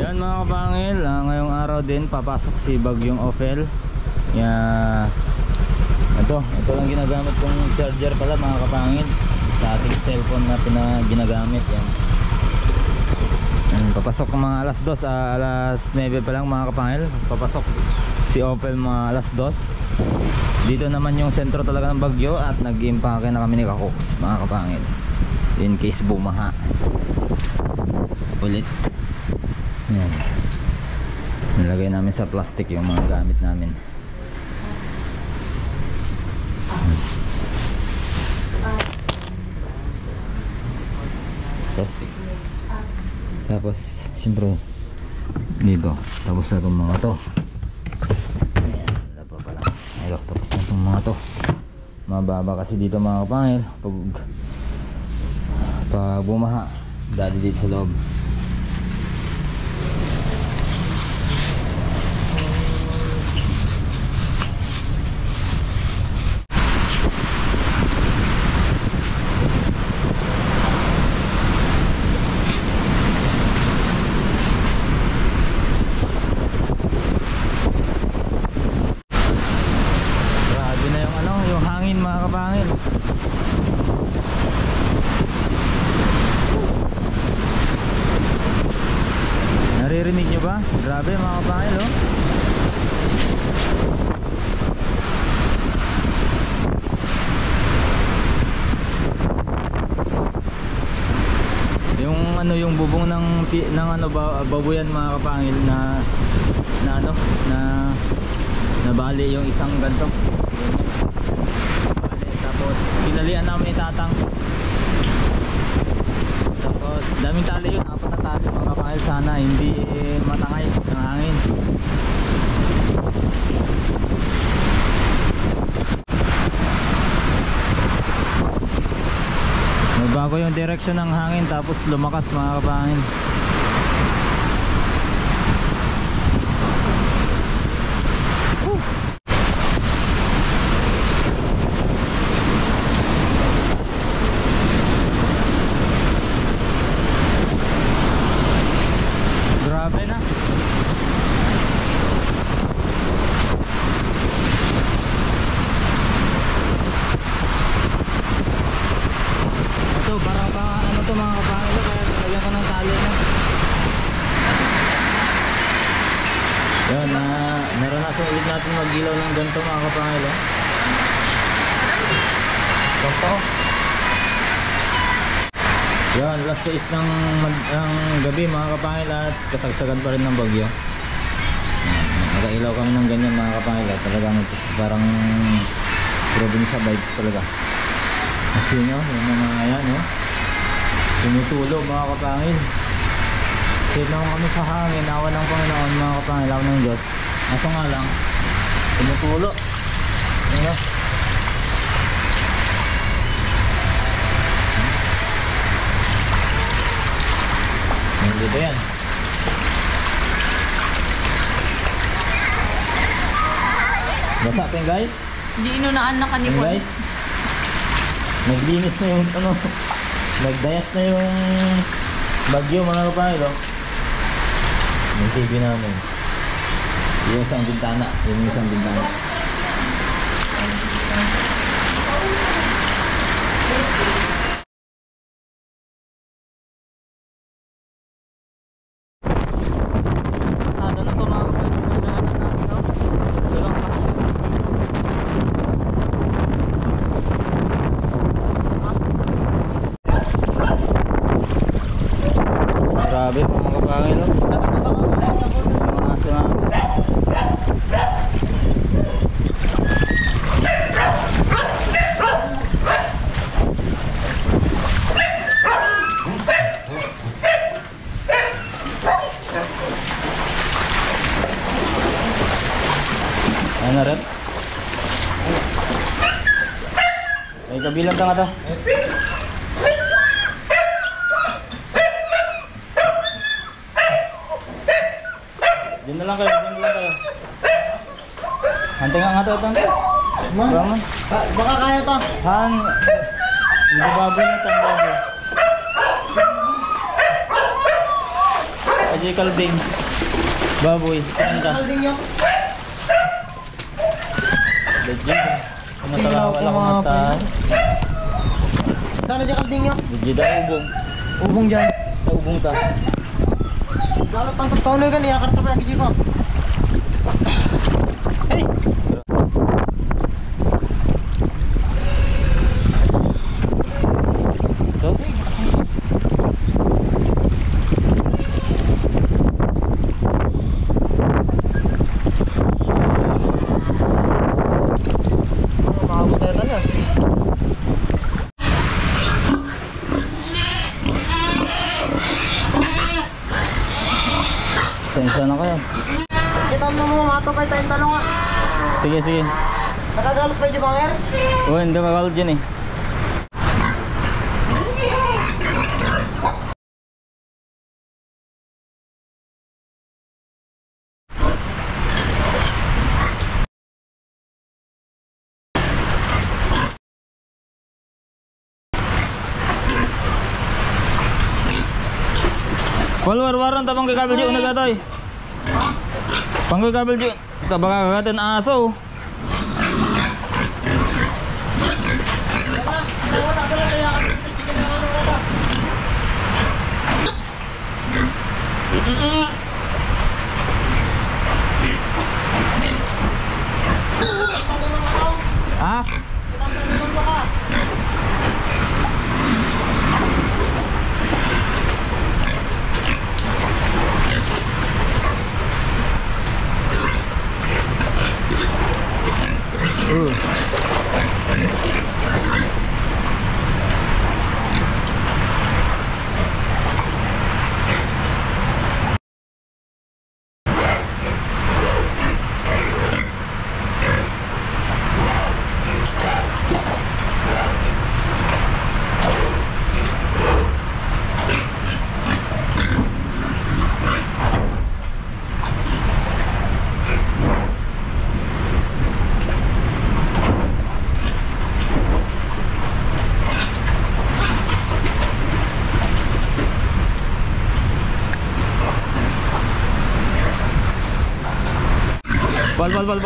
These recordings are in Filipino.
Yan mga kapangil, ngayong araw din papasok si Bagyong Ophel. Ito lang ginagamit kong charger pala mga kapangil sa ating cellphone na ginagamit. Yan. Papasok mga alas 2, alas 9 pa lang mga kapangil. Papasok si Ophel mga alas 2. Dito naman yung sentro talaga ng bagyo at nag-impake na kami ni Kakoks mga kapangil, in case bumaha ulit. Yan. Nilagay namin sa plastic yung mga gamit namin. Plastic. Tapos siyempre dito. Tapos na itong mga to. Ayan, wala pa pala. Ayun, tapos na itong mga to. Mababa kasi dito mga kapangil pag bumaha, dali dito sa loob. Naririnig nyo ba? Grabe mga kapangil, oh. Yung bubong ng babuyan mga kapangil na bali yung isang ganto. Tapos pinalian namin tatang. Tapos daming tali yun, apat na tali mga kapangil, sana hindi matangay ng hangin. Nagbago yung direksyon ng hangin tapos lumakas mga kapangil. Grabe na. Ito parang ano to mga kapangil, kaya lagyan ko ng tali na. Yan, naranasan ulit natin mag-ilaw ng ganito mga kapangil. Ito. Yan, last 6 ng gabi mga kapangil at kasagsagan pa rin ng bagyo. Nakailaw kami ng ganyan mga kapangil. Talagang parang probinsya vibes talaga. Kasi yung mga yan tumutulo mga kapangil. Save naman kami sa hangin, awa ng Panginoon mga kapangil, awa ng Diyos. Kaso nga lang tumutulo. Dito yan. Basa ito yung guys? Hindi inunaan na kanipon. Naglinis na yung nagdayas na yung bagyo mga kapangil. Yung TV namin. Yung isang bintana. Yung isang bintana. Grabe mga kapangil, mga aso. Ano rin? Ay kabilang ka nga to. Diyan na lang kayo. Hantay nga ito. Baka kaya to. Hindi baboy na ito. Aji Kalding. Baboy. Kanta. Kalding nyo. Legit. Kumatala wala kumata. Saan na dyan kalding nyo? Legit ang ubong. Ubong dyan. Sa ubong ta. Galap ang taon na gan, iyakarta pa yung gigi ko. Hey! Sos? Makabot tayo tayo. Sensya na kayo. Kita mo mo, matupay tayong talong nga. Sige, sige. Nakagalot pa yung banger? Oh, hindi makalod dyan eh. Walwar-waran tapang kay kabel dyan na gatoy. Pangkoy kabel dyan. Kabaka kagatin aso. Ah?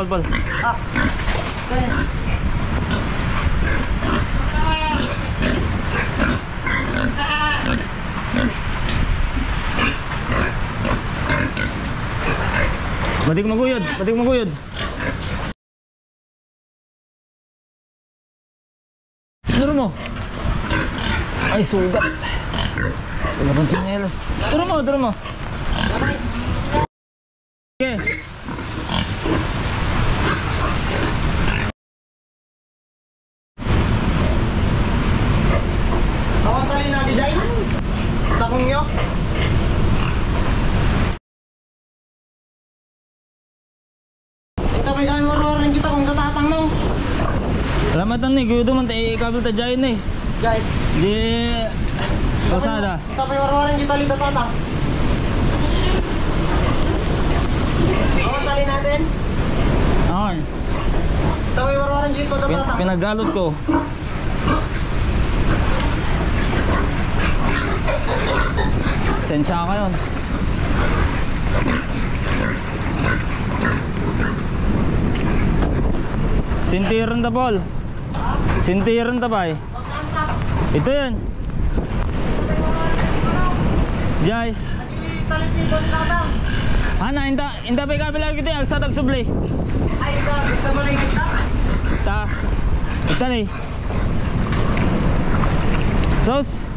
Bal. Ah. Ganyan. Batik maguyod. Turo mo. Ay, sugat. Wala bang tsinelas. Turo mo. Okay. Bawang tali na design. Takong nyo. Ito may kami warwarin kita kung tatatang nung. Alamatan ni, guyo man tayo kabel ta dyan eh. Jai. Di kalsada. Ito may warwarin kita li tatatang. Bawang tali natin. Ahon. Ito may warwarin kita tatatang. Pinagalot ko. Sensya ka yun. Sintiran ta Paul. Sintiran ta bay. Ito yan. Jai. Tali dito ni tatang. Ana, inta pa kabila kita yung sa tagsubli. Ay, ito. Gusto mo rin kita? Ta. Ito ni. Sos.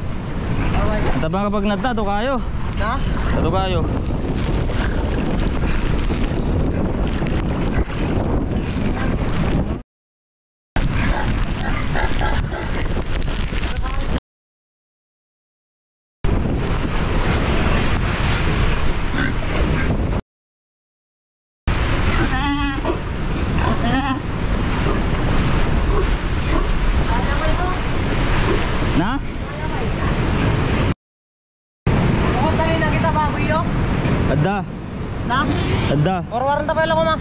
Tapang kapag nagtato kayo. Na? Tato kayo. Na? Bawang tali na kita baboy yo. Adda. Na? Adda. Warwarin ta pa lang ko ma.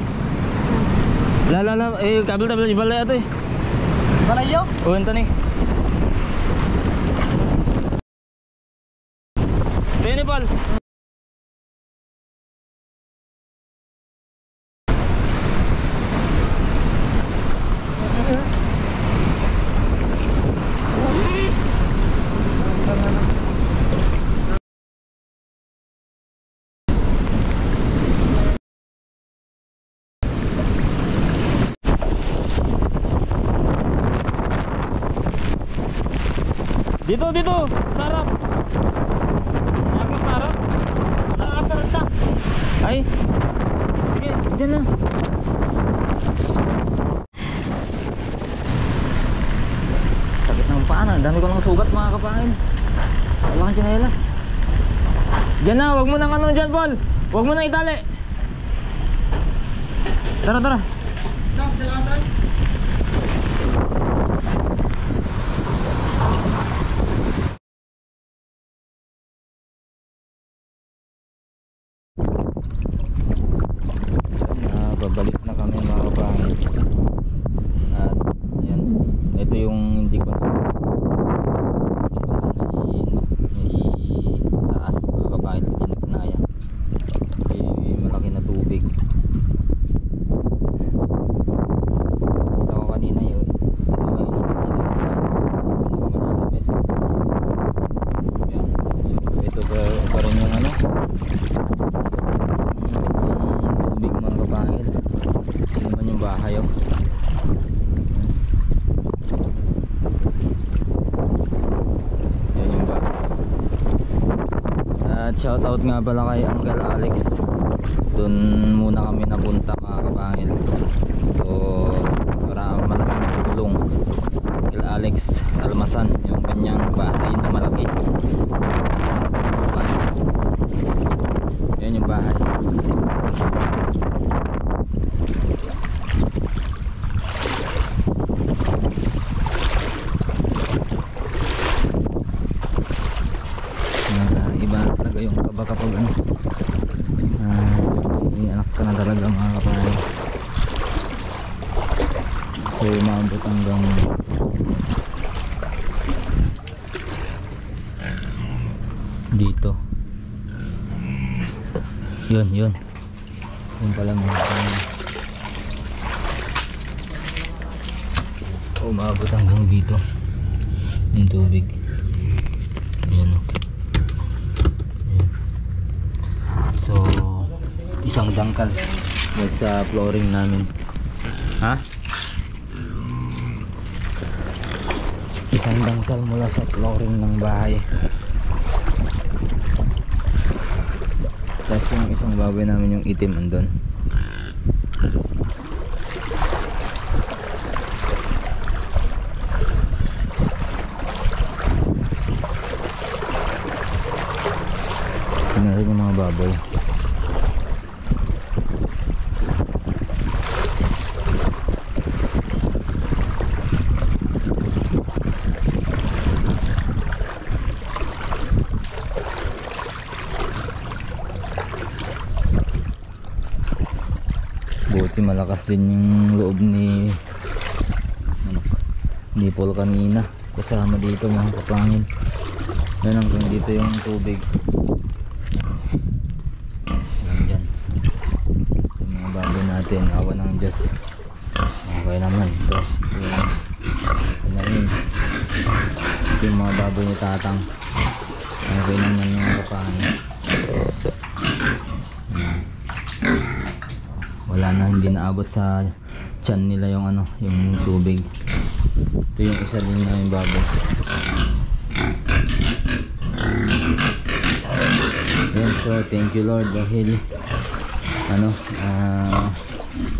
La. Eh, kabel di balay ato eh. Balay yo. O, ito ni. Penipal. Dito, dito! Sarap! Sarap, sarap! Nakataranta. Ay! Sige, dyan na! Sakit ng paa na. Dami ko ng sugat mga kapangil. Wala kang tsinelas. Dyan na! Huwag mo nang ano dyan, Paul! Huwag mo nang itali! Tara, tara! Chang, salatan. Babalik na kami mga kapangil. At yan, ito yung hindi ko taas mga kapangil, hindi na kinaya kasi malaki na tubig. Ito ko kanina yun, ito lang yung pinakamalapit. Yan, so ito pa rin yung ano, tubig mga kapangil. Ito naman yung bahay oh. Yan yung bahay. At shoutout nga pala kay Uncle Alex. Doon muna kami napunta mga kapangil. So para malaking tulong Uncle Alex Almasan, yung kanyang bahay na malaki. Yan yung bahay. Iba na talaga yung kaba kapag ano, may anak ka na talaga mga kapatid. So umabot hanggang dito. Yun pala mga kapatid. Umabot hanggang dito yung tubig. Yan o. So isang dangkal dahil sa flooring namin. Ha? Isang dangkal mula sa flooring ng bahay. Tapos yung isang baboy namin yung itim andun. Tingnan yung mga baboy. Buti malakas din yung loob ni Paul kanina. Kasama dito mga kapangil. Yan hanggang dito yung tubig. Nandyan yung mga baboy natin. Awa ng Diyos. Okay naman. Ito yung mga baboy ni Tatang. Okay naman yung mga kapangil. Wala na, hindi naabot sa tiyan nila yung ano, yung tubig. Ito yung isa din na yung baboy. Yan, so thank you Lord dahil ano,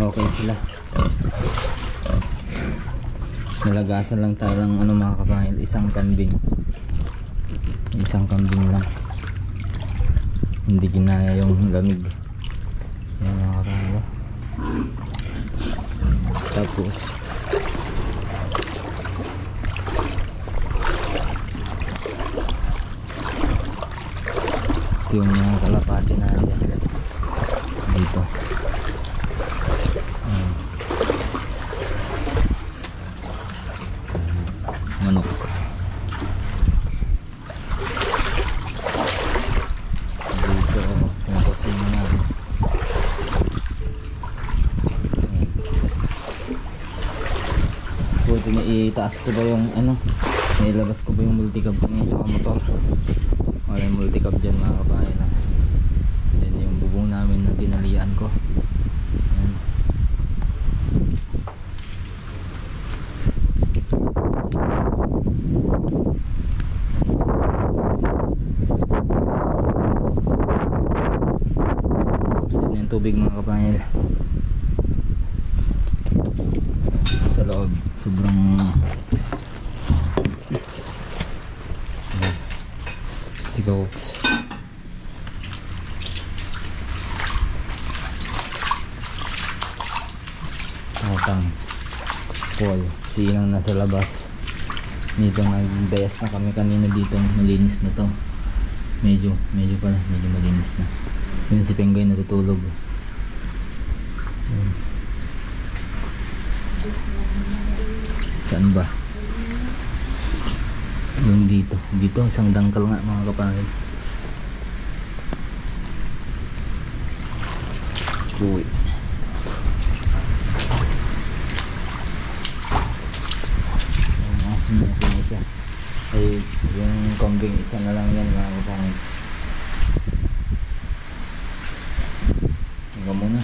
okay sila. Nalagasan lang tayo ng ano mga kapangil, isang kambing lang, hindi kinaya yung lamig. Yan mga kapangil. Tapos yung mga kalapati na dito. Manok. Dito yung kusina natin. Buti na itaas ko ba yung ano, nailabas ko ba yung multicab ko ngayon sa motor. Wala yung multicab dyan mga kabayan na. Then yung bubong namin na tinalian ko. Ayan. tubig mga kapangil. Sa loob sobrang sigooks. Tang Paul, si Inang nasa labas. Dito nagdayas na kami kanina dito, malinis na to. Medyo malinis na. Yun si Penguin natutulog. Saan ba? Yung dito isang dangkal nga mga kapangil. Uy. Asim natin isa. Ay yung kambing isa na lang yan mga kapangil. Hanggang muna.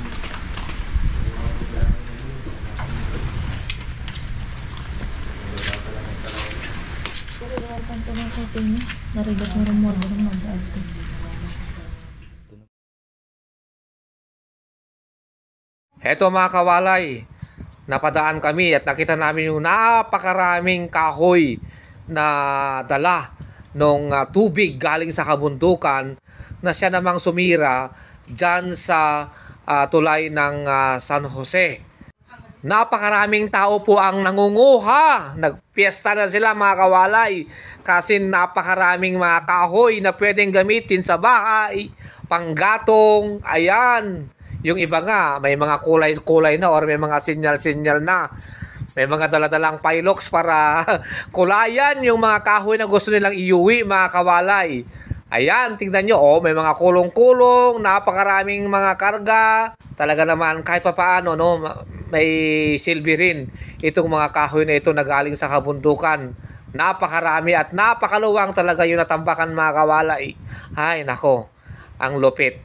Narigas mo rumor mo ng mag-arte. Heto mga kawalay, napadaan kami at nakita namin yung napakaraming kahoy na dala nung tubig galing sa kabundukan na siya namang sumira dyan sa tulay ng San Jose. Napakaraming tao po ang nangunguha. Nagpiesta na sila mga kawalay kasi napakaraming mga kahoy na pwedeng gamitin sa bahay, panggatong, ayan. Yung iba nga, may mga kulay-kulay na or may mga sinyal-sinyal na. May mga daladalang pilox para kulayan yung mga kahoy na gusto nilang iuwi mga kawalay. Ayan, tingnan nyo, oh, may mga kulong-kulong, napakaraming mga karga. Talaga naman, kahit pa paano, no, may silbi rin itong mga kahoy na ito na galing sa kabundukan. Napakarami at napakaluwang talaga yung natambakan mga kawalay. Ay, nako, ang lupit.